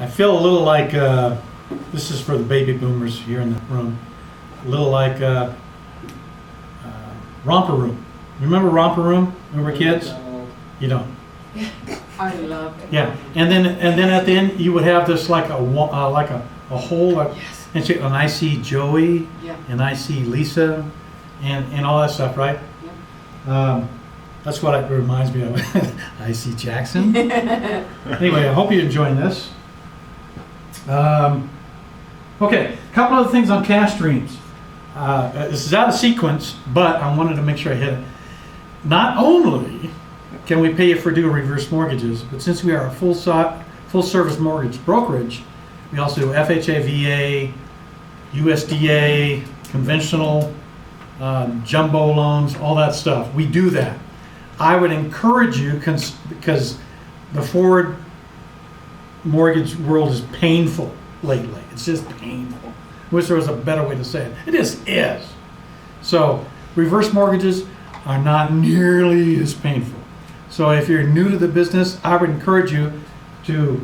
I feel a little like, this is for the baby boomers here in the room, a little like Romper Room. You remember Romper Room when we were kids? You don't. I love it. Yeah, and then at the end you would have this like a hole, like, Yes. and, and I see Joey, Yeah. and I see Lisa, and all that stuff, right? Yeah. That's what it reminds me of. I see Jackson. Anyway, I hope you're enjoying this. Okay, a couple other things on cash streams. This is out of sequence, but I wanted to make sure I hit it. Not only can we pay you for due reverse mortgages, but since we are a full service mortgage brokerage, we also do FHA, VA, USDA, conventional, jumbo loans, all that stuff. We do that. I would encourage you, because the forward mortgage world is painful lately. It's just painful. Wish there was a better way to say it. It just is. So reverse mortgages are not nearly as painful. So if you're new to the business, I would encourage you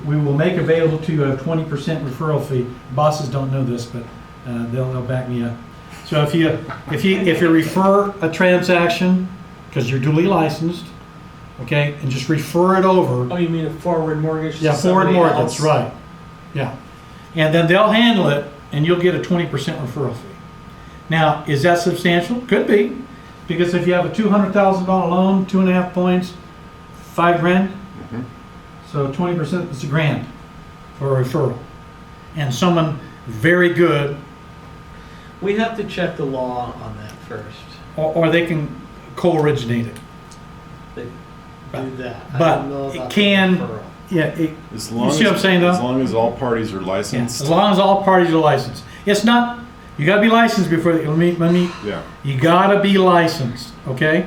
we will make available to you a 20% referral fee. Bosses don't know this, but they'll back me up. So if you refer a transaction, because you're duly licensed, okay, and just refer it over. Oh, you mean a forward mortgage? Yeah, to forward somebody mortgage, else? right. Yeah. And then they'll handle it, and you'll get a 20% referral fee. Now, is that substantial? Could be, because if you have a $200,000 loan, 2.5 points, $5,000, so 20% is $1,000 for a referral. And someone very good, We have to check the law on that first. or they can co-originate it. They do that. I But don't know it about the can- referral. Yeah, As long see what I'm saying, though? As long as all parties are yeah, licensed. as long as all parties are licensed. It's not, you gotta be licensed before, let me, Yeah. you gotta be licensed, okay?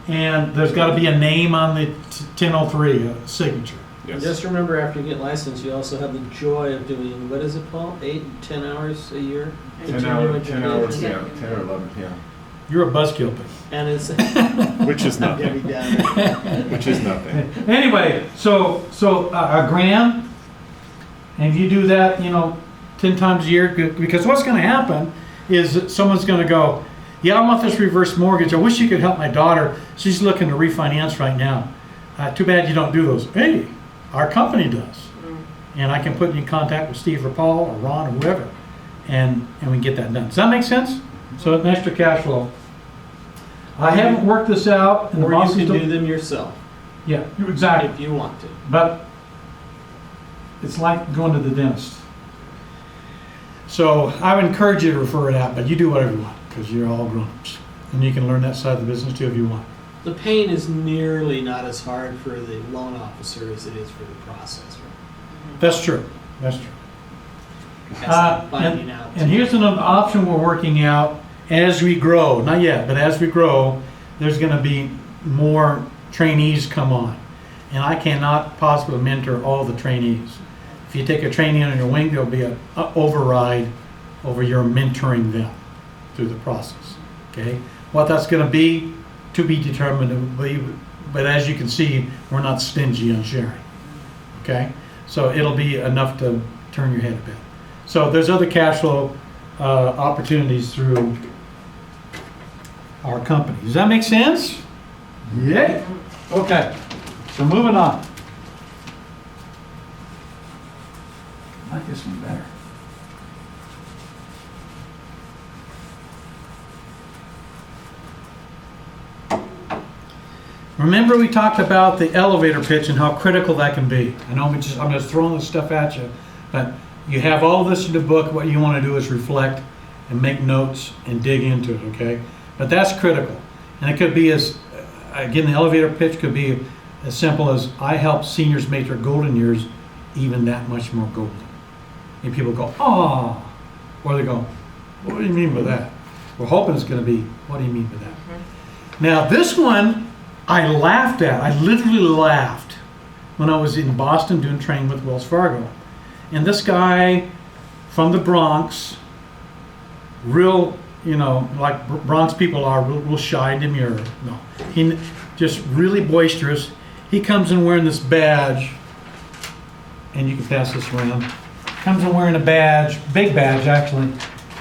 And there's gotta be a name on the 1003, a signature. And Yes. just remember, after you get licensed, you also have the joy of doing, what is it, Paul? 8, 10 hours a year? 10 hours, 10 hours, yeah, 10 or 11, yeah. You're a buzzkill, but. And it's Which is Debbie nothing. Downer. Which is nothing. Anyway, so $1,000, and if you do that, 10 times a year, because what's gonna happen is that someone's gonna go, yeah, I want this reverse mortgage, I wish you could help my daughter, she's looking to refinance right now. Too bad you don't do those. Hey, our company does. And I can put you in contact with Steve or Paul or Ron or whoever, and we can get that done. Does that make sense? So an extra cash flow. I haven't worked this out, and the Or you bosses can do don't. them yourself, Yeah, exactly. if you want to. But it's like going to the dentist. So I would encourage you to refer it out, but you do whatever you want, because you're all grown-ups. And you can learn that side of the business too if you want. The pain is nearly not as hard for the loan officer as it is for the processor. That's true. That's true. That's finding out. And here's an option we're working out as we grow. Not yet, but as we grow, there's going to be more trainees come on. And I cannot possibly mentor all the trainees. If you take a trainee on your wing, there'll be an override over your mentoring them through the process. Okay? What that's going to be, to be determined. But as you can see, we're not stingy on sharing. Okay? So it'll be enough to turn your head a bit. So there's other cash flow opportunities through our company. Does that make sense? Yeah. Okay. So moving on. I like this one better. Remember we talked about the elevator pitch and how critical that can be. I know I'm just throwing this stuff at you, but you have all this in the book. What you want to do is reflect and make notes and dig into it, okay? But that's critical. And it could be again, the elevator pitch could be as simple as, I help seniors make their golden years even that much more golden. And people go, oh, or they go, what do you mean by that? We're hoping it's going to be, what do you mean by that? Now this one, I laughed at. I literally laughed when I was in Boston doing training with Wells Fargo. And this guy from the Bronx, real, like Bronx people are, real shy and demure. No, he just really boisterous. He comes in wearing this badge, and you can pass this around, comes in wearing a badge, big badge actually,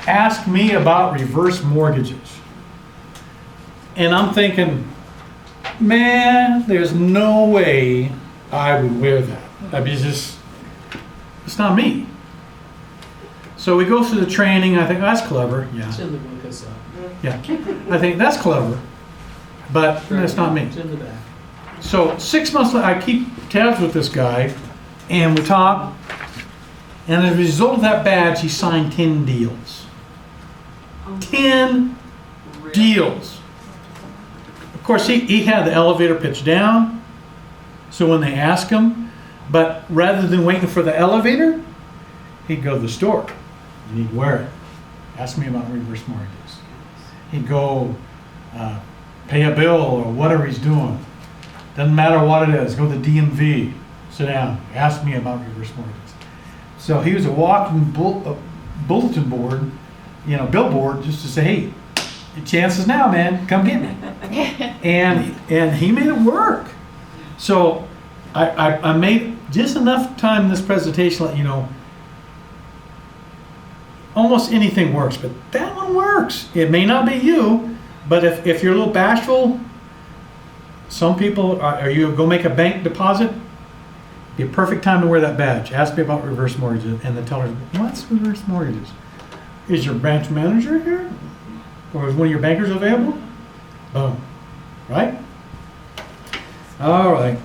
ask me about reverse mortgages. And I'm thinking, man, there's no way I would wear that. That'd be just, it's not me. So we go through the training, I think that's clever, yeah. It's in the book, I saw. Yeah, I think that's clever, but that's not me. It's in the back. So 6 months later, I keep tabs with this guy, and we talk, and as a result of that badge, he signed 10 deals. 10 deals. Of course, he had the elevator pitch down, so when they ask him, but rather than waiting for the elevator, he'd go to the store, and he'd wear it. Ask me about reverse mortgages. He'd go pay a bill or whatever he's doing. Doesn't matter what it is. Go to the DMV, sit down, ask me about reverse mortgages. So he was a walking bulletin board, billboard, just to say, hey, your chances now, man, come get me. and he made it work. So I made just enough time in this presentation to let you know almost anything works, but that one works. It may not be you, but if you're a little bashful, some people, are you go make a bank deposit, be a perfect time to wear that badge. Ask me about reverse mortgages, and the teller, what's reverse mortgages? Is your branch manager here? Or is one of your bankers available? Boom. Right? All right.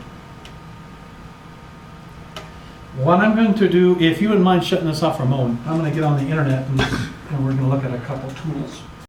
What I'm going to do, if you wouldn't mind shutting this off for a moment, I'm going to get on the internet and we're going to look at a couple tools.